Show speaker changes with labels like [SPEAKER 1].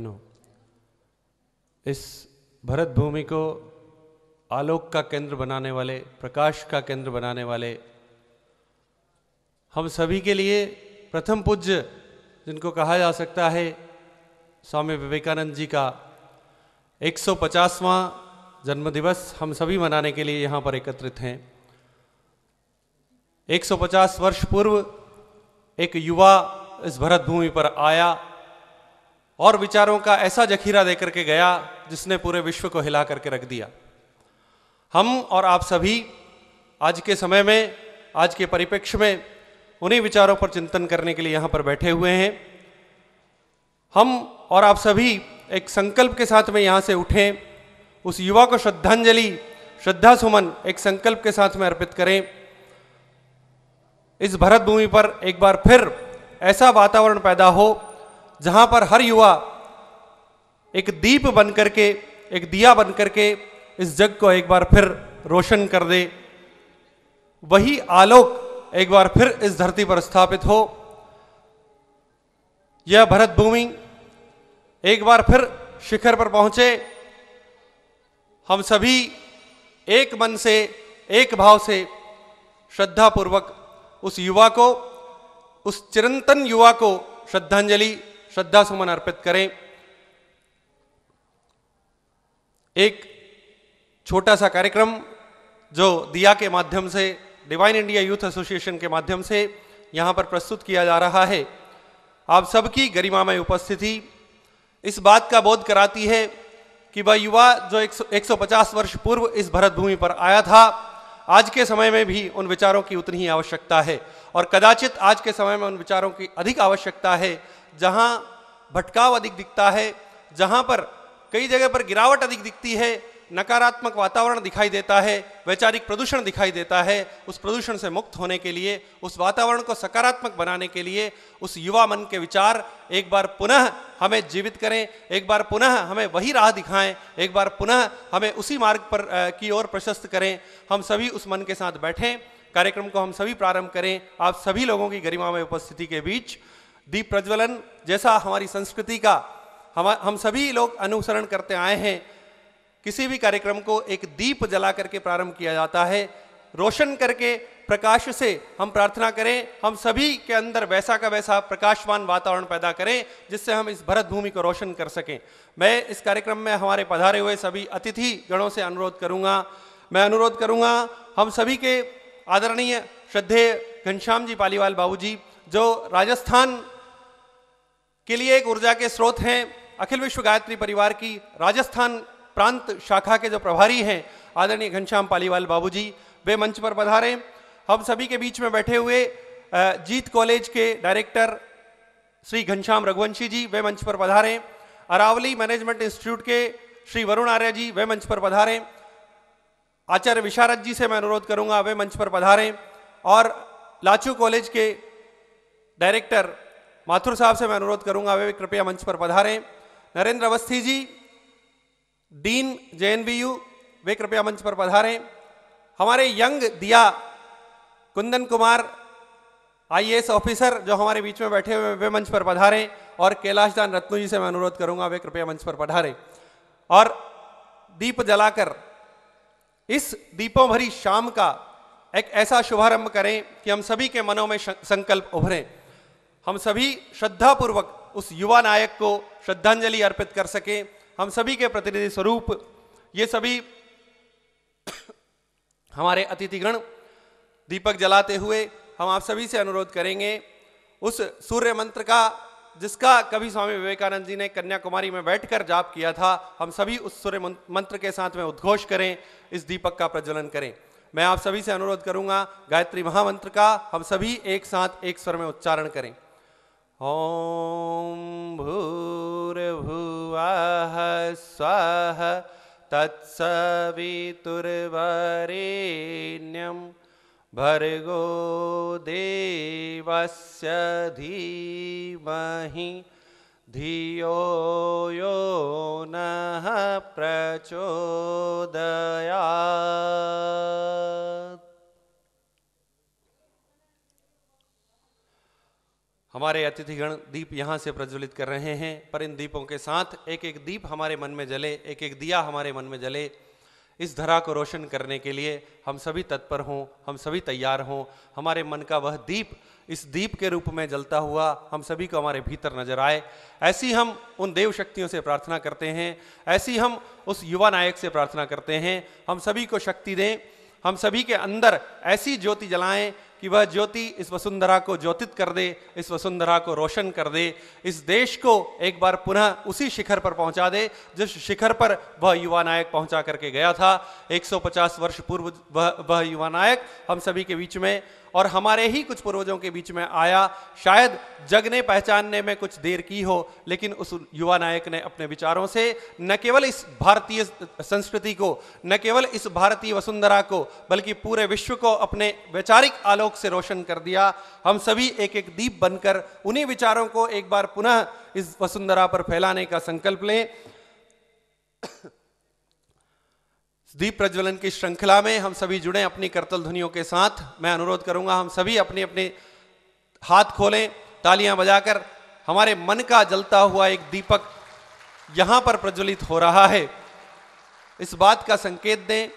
[SPEAKER 1] बहनों, इस भरत भूमि को आलोक का केंद्र बनाने वाले, प्रकाश का केंद्र बनाने वाले हम सभी के लिए प्रथम पूज्य जिनको कहा जा सकता है स्वामी विवेकानंद जी का 150वां जन्मदिवस हम सभी मनाने के लिए यहाँ पर एकत्रित हैं। 150 वर्ष पूर्व एक युवा इस भरत भूमि पर आया और विचारों का ऐसा जखीरा देकर के गया जिसने पूरे विश्व को हिला करके रख दिया। हम और आप सभी आज के समय में, आज के परिप्रेक्ष्य में उन्हीं विचारों पर चिंतन करने के लिए यहाँ पर बैठे हुए हैं। हम और आप सभी एक संकल्प के साथ में यहाँ से उठें, उस युवा को श्रद्धांजलि, श्रद्धा सुमन एक संकल्प के साथ में अर्पित करें। इस भरत भूमि पर एक बार फिर ऐसा वातावरण पैदा हो जहाँ पर हर युवा एक दीप बन करके, एक दिया बन करके इस जग को एक बार फिर रोशन कर दे। वही आलोक एक बार फिर इस धरती पर स्थापित हो। यह भरत भूमि एक बार फिर शिखर पर पहुंचे। हम सभी एक मन से, एक भाव से श्रद्धा पूर्वक उस युवा को, उस चिरंतन युवा को श्रद्धांजलि, श्रद्धा सुमन अर्पित करें। एक छोटा सा कार्यक्रम जो दिया के माध्यम से, डिवाइन इंडिया यूथ एसोसिएशन के माध्यम से यहाँ पर प्रस्तुत किया जा रहा है। आप सबकी गरिमामय उपस्थिति इस बात का बोध कराती है कि वह युवा जो 150 वर्ष पूर्व इस भरत भूमि पर आया था, आज के समय में भी उन विचारों की उतनी ही आवश्यकता है और कदाचित आज के समय में उन विचारों की अधिक आवश्यकता है। जहाँ भटकाव अधिक दिखता है, जहाँ पर कई जगह पर गिरावट अधिक दिखती है, नकारात्मक वातावरण दिखाई देता है, वैचारिक प्रदूषण दिखाई देता है, उस प्रदूषण से मुक्त होने के लिए, उस वातावरण को सकारात्मक बनाने के लिए उस युवा मन के विचार एक बार पुनः हमें जीवित करें, एक बार पुनः हमें वही राह दिखाएं, एक बार पुनः हमें उसी मार्ग पर की ओर प्रशस्त करें। हम सभी उस मन के साथ बैठें, कार्यक्रम को हम सभी प्रारंभ करें। आप सभी लोगों की गरिमामय उपस्थिति के बीच दीप प्रज्वलन जैसा हमारी संस्कृति का हम सभी लोग अनुसरण करते आए हैं। किसी भी कार्यक्रम को एक दीप जला करके प्रारंभ किया जाता है, रोशन करके प्रकाश से हम प्रार्थना करें, हम सभी के अंदर वैसा का वैसा प्रकाशमान वातावरण पैदा करें जिससे हम इस भरत भूमि को रोशन कर सकें। मैं इस कार्यक्रम में हमारे पधारे हुए सभी अतिथि गणों से अनुरोध करूंगा, हम सभी के आदरणीय श्रद्धेय घनश्याम जी पालीवाल बाबूजी, जो राजस्थान के लिए एक ऊर्जा के स्रोत हैं, अखिल विश्व गायत्री परिवार की राजस्थान प्रांत शाखा के जो प्रभारी हैं आदरणीय घनश्याम पालीवाल बाबूजी, वे मंच पर पधारे। हम सभी के बीच में बैठे हुए जीत कॉलेज के डायरेक्टर श्री घनश्याम रघुवंशी जी, वे मंच पर पधारे। अरावली मैनेजमेंट इंस्टीट्यूट के श्री वरुण आर्य जी, वे मंच पर पधारे। आचार्य विशारद जी से मैं अनुरोध करूंगा, वे मंच पर पधारें। और लाचू कॉलेज के डायरेक्टर माथुर साहब से मैं अनुरोध करूंगा, वे कृपया मंच पर पधारें। नरेंद्र अवस्थी जी, डीन JNVU, वे कृपया मंच पर पधारें। हमारे यंग दिया कुंदन कुमार IAS ऑफिसर जो हमारे बीच में बैठे हुए, वे मंच पर पधारें। और कैलाश दान रत्नू जी से मैं अनुरोध करूंगा, वे कृपया मंच पर पधारें और दीप जलाकर इस दीपों भरी शाम का एक ऐसा शुभारंभ करें कि हम सभी के मनों में संकल्प उभरें, हम सभी श्रद्धापूर्वक उस युवा नायक को श्रद्धांजलि अर्पित कर सकें। हम सभी के प्रतिनिधि स्वरूप ये सभी हमारे अतिथिगण दीपक जलाते हुए हम आप सभी से अनुरोध करेंगे उस सूर्य मंत्र का, जिसका कभी स्वामी विवेकानंद जी ने कन्याकुमारी में बैठकर जाप किया था, हम सभी उस सूर्य मंत्र के साथ में उद्घोष करें, इस दीपक का प्रज्वलन करें। मैं आप सभी से अनुरोध करूंगा गायत्री महामंत्र का हम सभी एक साथ एक स्वर में उच्चारण करें। ओम भूर्भुवः स्वः तत्सवितुर्वरेण्यं भर्गो देवस्य धीमहि धियो यो नः प्रचोदयात्। हमारे हमारे अतिथिगण दीप यहाँ से प्रज्वलित कर रहे हैं, पर इन दीपों के साथ एक एक दीप हमारे मन में जले, एक एक दिया हमारे मन में जले। इस धरा को रोशन करने के लिए हम सभी तत्पर हों, हम सभी तैयार हों। हमारे मन का वह दीप इस दीप के रूप में जलता हुआ हम सभी को हमारे भीतर नजर आए। ऐसी हम उन देव शक्तियों से प्रार्थना करते हैं, ऐसी हम उस युवा नायक से प्रार्थना करते हैं, हम सभी को शक्ति दें, हम सभी के अंदर ऐसी ज्योति जलाएं कि वह ज्योति इस वसुंधरा को ज्योतित कर दे, इस वसुंधरा को रोशन कर दे, इस देश को एक बार पुनः उसी शिखर पर पहुंचा दे जिस शिखर पर वह युवा नायक पहुंचा करके गया था। 150 वर्ष पूर्व वह युवा नायक हम सभी के बीच में और हमारे ही कुछ पूर्वजों के बीच में आया। शायद जग ने पहचानने में कुछ देर की हो, लेकिन उस युवा नायक ने अपने विचारों से न केवल इस भारतीय संस्कृति को, न केवल इस भारतीय वसुंधरा को, बल्कि पूरे विश्व को अपने वैचारिक आलोक से रोशन कर दिया। हम सभी एक एक दीप बनकर उन्हीं विचारों को एक बार पुनः इस वसुंधरा पर फैलाने का संकल्प लें। दीप प्रज्वलन की श्रृंखला में हम सभी जुड़े अपनी करतल ध्वनियों के साथ। मैं अनुरोध करूंगा हम सभी अपने अपने हाथ खोलें, तालियां बजाकर हमारे मन का जलता हुआ एक दीपक यहां पर प्रज्वलित हो रहा है, इस बात का संकेत दें